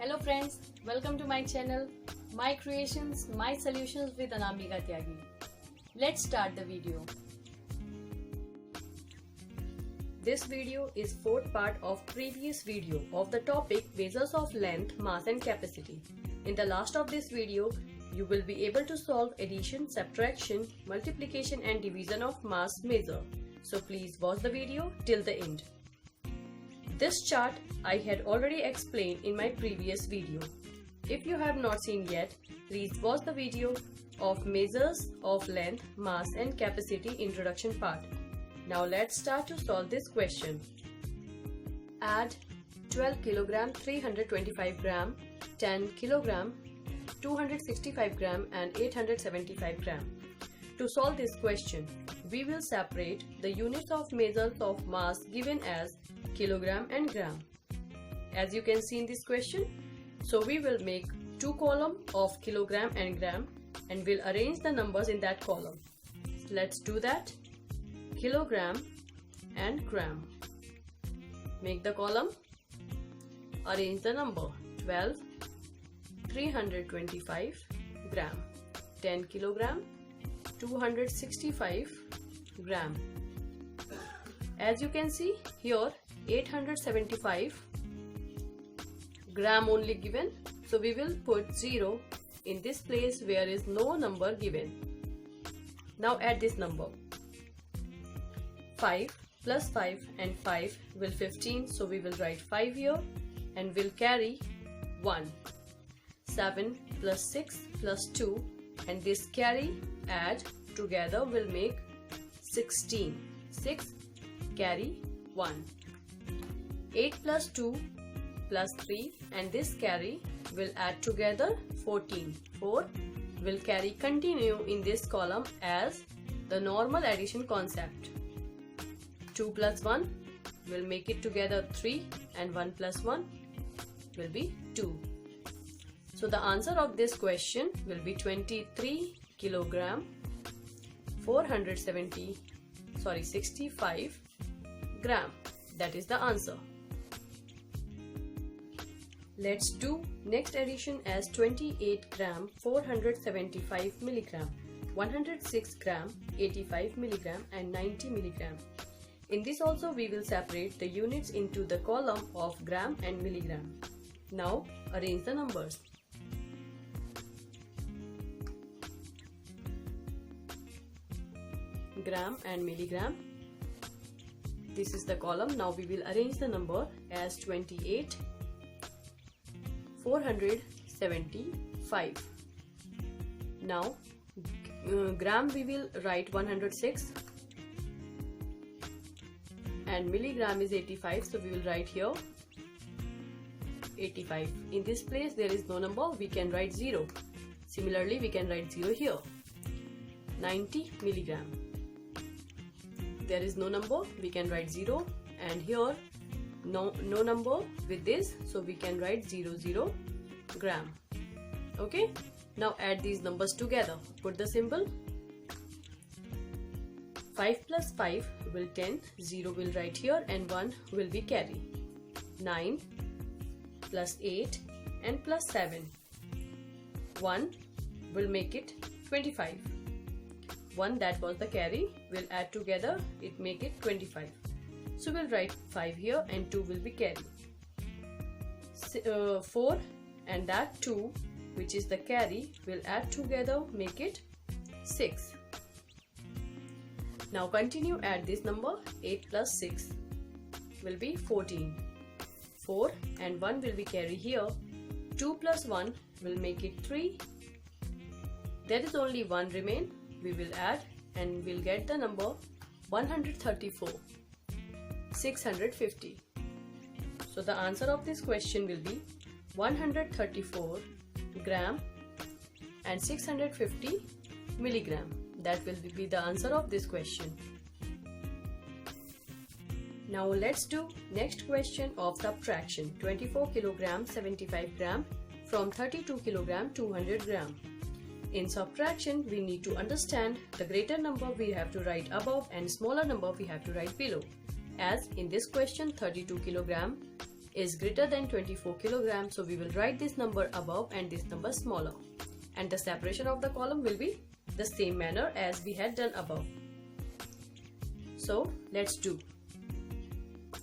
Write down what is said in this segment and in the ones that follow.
Hello friends, welcome to my channel, My Creations, My Solutions with Anamika Tyagi. Let's start the video. This video is fourth part of previous video of the topic measures of length, mass and capacity. In the last of this video, you will be able to solve addition, subtraction, multiplication and division of mass measure. So please watch the video till the end. This chart I had already explained in my previous video. If you have not seen yet, please watch the video of measures of length, mass and capacity introduction part. Now let's start to solve this question. Add 12 kg 325 gram, 10 kg 265 gram and 875 gram. To solve this question, we will separate the units of measures of mass given as kilogram and gram. As you can see in this question, so we will make two columns of kilogram and gram and we'll arrange the numbers in that column. So let's do that. Kilogram and gram. Make the column, arrange the number 12, 325 gram, 10 kilogram, 265 gram. As you can see here, 875 gram only given, so we will put 0 in this place where is no number given. Now add this number. 5 plus 5 and 5 will 15, so we will write 5 here and will carry 1. 7 plus 6 plus 2 and this carry add together will make 16. 6 carry 1. 8 plus 2 plus 3 and this carry will add together 14. 4 will carry continue in this column as the normal addition concept. 2 plus 1 will make it together 3 and 1 plus 1 will be 2. So the answer of this question will be 23 kilogram 65 gram. That is the answer. Let's do next addition as 28 gram 475 milligram, 106 gram 85 milligram and 90 milligram. In this also we will separate the units into the column of gram and milligram. Now arrange the numbers. Gram and milligram. This is the column. Now we will arrange the number as 28 475. Now gram we will write 106 and milligram is 85, so we will write here 85. In this place there is no number, we can write 0. Similarly we can write 0 here. 90 milligram. There is no number, we can write 0 and here no number with this, so we can write 00 gram. Okay, now add these numbers together. Put the symbol. 5 plus 5 will 10, 0 will write here and 1 will be carry. 9 plus 8 and plus 7. 1 will make it 25. 1 that was the carry will add together, it make it 25. So we'll write 5 here and 2 will be carry. 4 and that 2 which is the carry will add together, make it 6. Now continue, add this number. 8 plus 6 will be 14. 4 and 1 will be carry here. 2 plus 1 will make it 3. There is only 1 remain. We will add and we'll get the number 134. 650. So the answer of this question will be 134 gram and 650 milligram. That will be the answer of this question. Now let's do next question of subtraction. 24 kilogram 75 gram from 32 kilogram 200 gram. In subtraction, we need to understand the greater number we have to write above and smaller number we have to write below. As in this question 32 kilogram is greater than 24 kilograms, so we will write this number above and this number smaller, and the separation of the column will be the same manner as we had done above. So let's do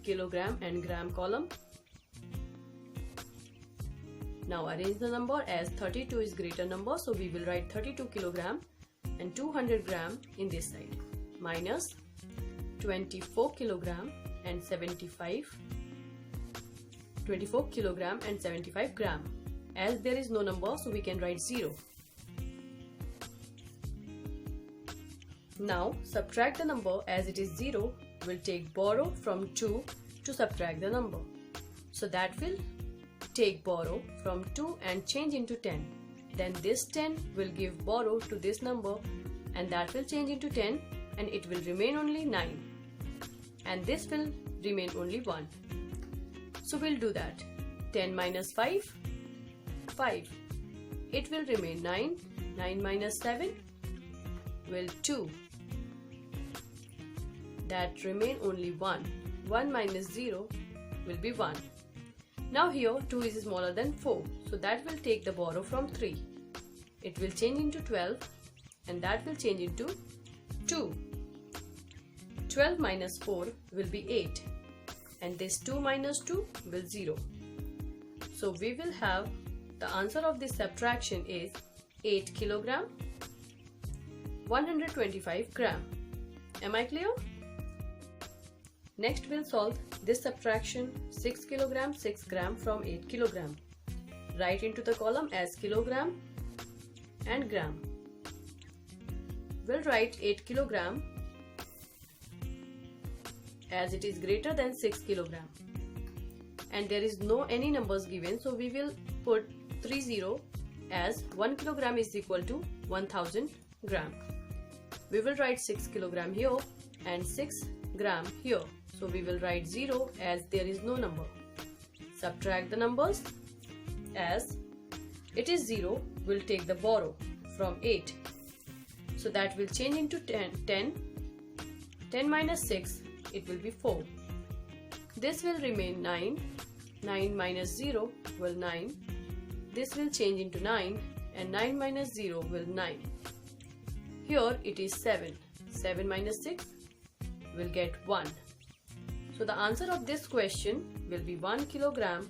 kilogram and gram column. Now arrange the number as 32 is greater number, so we will write 32 kilogram and 200 gram in this side, minus 24 kilogram and 24 kilogram and 75 gram. As there is no number, so we can write 0. Now subtract the number. As it is 0, we'll take borrow from 2 to subtract the number. So that will take borrow from 2 and change into 10. Then this 10 will give borrow to this number, and that will change into 10, and it will remain only 9. And this will remain only 1. So we'll do that. 10 minus 5, 5. It will remain 9. 9 minus 7 will 2. That remain only 1. 1 minus 0 will be 1. Now here 2 is smaller than 4, so that will take the borrow from 3. It will change into 12, and that will change into 2. 12 minus 4 will be 8, and this 2 minus 2 will 0. So we will have the answer of this subtraction is 8 kilogram 125 gram. Am I clear? Next we'll solve this subtraction, 6 kilogram 6 gram from 8 kilogram. Write into the column as kilogram and gram. We'll write 8 kilogram as it is greater than 6 kilogram, and there is no any numbers given, so we will put 30 as 1 kilogram is equal to 1000 gram. We will write 6 kilogram here and 6 gram here, so we will write 0 as there is no number. Subtract the numbers. As it is 0, we'll take the borrow from 8, so that will change into 10. 10 minus 6, it will be 4. This will remain 9. 9 minus 0 will 9. This will change into 9, and 9 minus 0 will 9. Here it is 7. 7 minus 6 will get 1. So the answer of this question will be 1 kilogram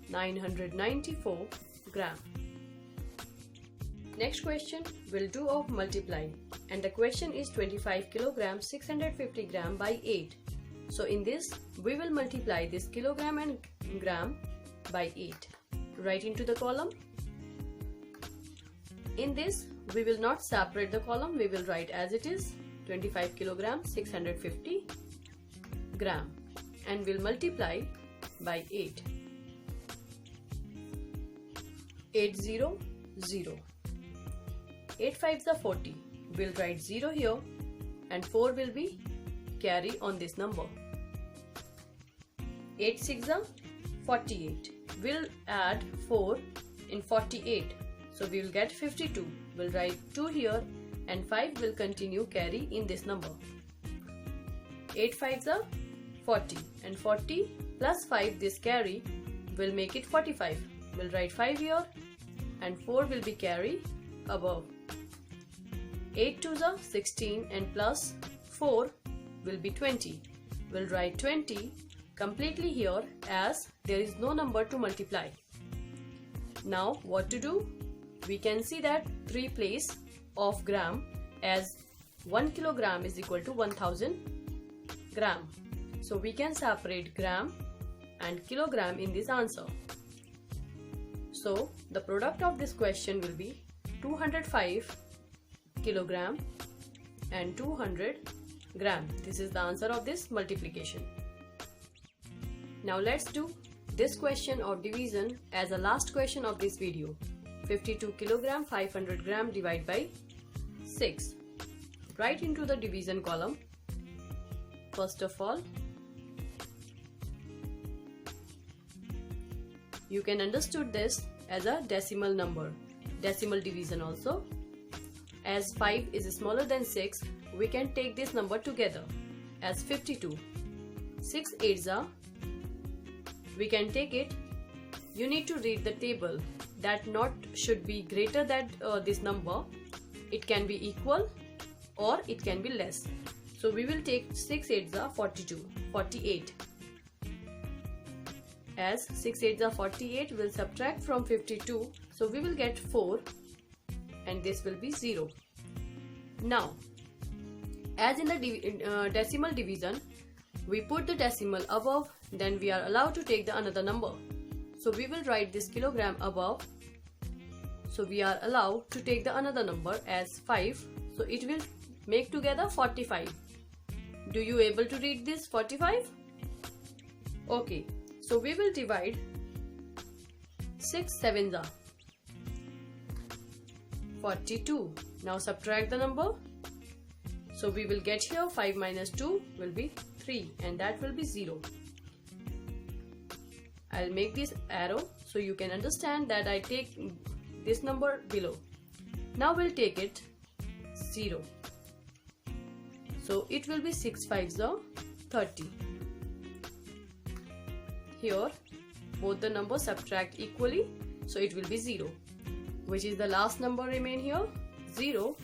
994 gram. Next question will do of multiply, and the question is 25 kilogram 650 gram by 8. So in this we will multiply this kilogram and gram by 8. Write into the column. In this we will not separate the column, we will write as it is 25 kilogram 650 gram, and we'll multiply by 8. 8 0 0. 8 5s are 40. We'll write 0 here, and 4 will be carry on this number. 8 6 are 48. We'll add 4 in 48, so we will get 52. We'll write 2 here, and 5 will continue carry in this number. 8 5s are 40, and 40 plus 5 this carry will make it 45. We'll write 5 here, and 4 will be carry above. 8 2s are 16, and plus 4 will be 20. We'll write 20 completely here as there is no number to multiply. Now what to do? We can see that 3 place of gram, as 1 kilogram is equal to 1000 gram. So we can separate gram and kilogram in this answer. So the product of this question will be 205 kilogram and 200 gram. This is the answer of this multiplication. Now let's do this question of division as a last question of this video. 52 kilogram 500 gram divide by 6. Write into the division column. First of all, you can understood this as a decimal number, decimal division also. As 5 is smaller than 6, we can take this number together as 52. 6 8s are we can take it. You need to read the table. That not should be greater than this number. It can be equal or it can be less. So we will take 6 8s are 48. As 6 8s are 48, we'll subtract from 52. So we will get 4 and this will be 0. Now, as in the decimal division, we put the decimal above, then we are allowed to take the another number. So we will write this kilogram above. So we are allowed to take the another number as 5. So it will make together 45. Do you able to read this 45? Okay. So we will divide 6 7s are 42. Now subtract the number. So we will get here 5 minus 2 will be 3 and that will be 0. I'll make this arrow so you can understand that I take this number below. Now we'll take it 0. So it will be 6 5s are 30. Here both the numbers subtract equally, so it will be 0. Which is the last number remain here? 0.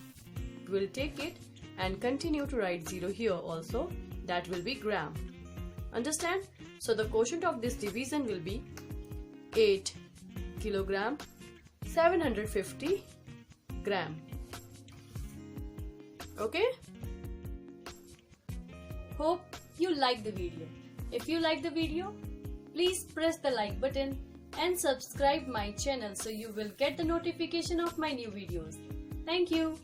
We'll take it and continue to write 0 here also. That will be gram. Understand? So the quotient of this division will be 8 kilogram 750 gram. Okay? Hope you like the video. If you like the video, please press the like button and subscribe my channel so you will get the notification of my new videos. Thank you.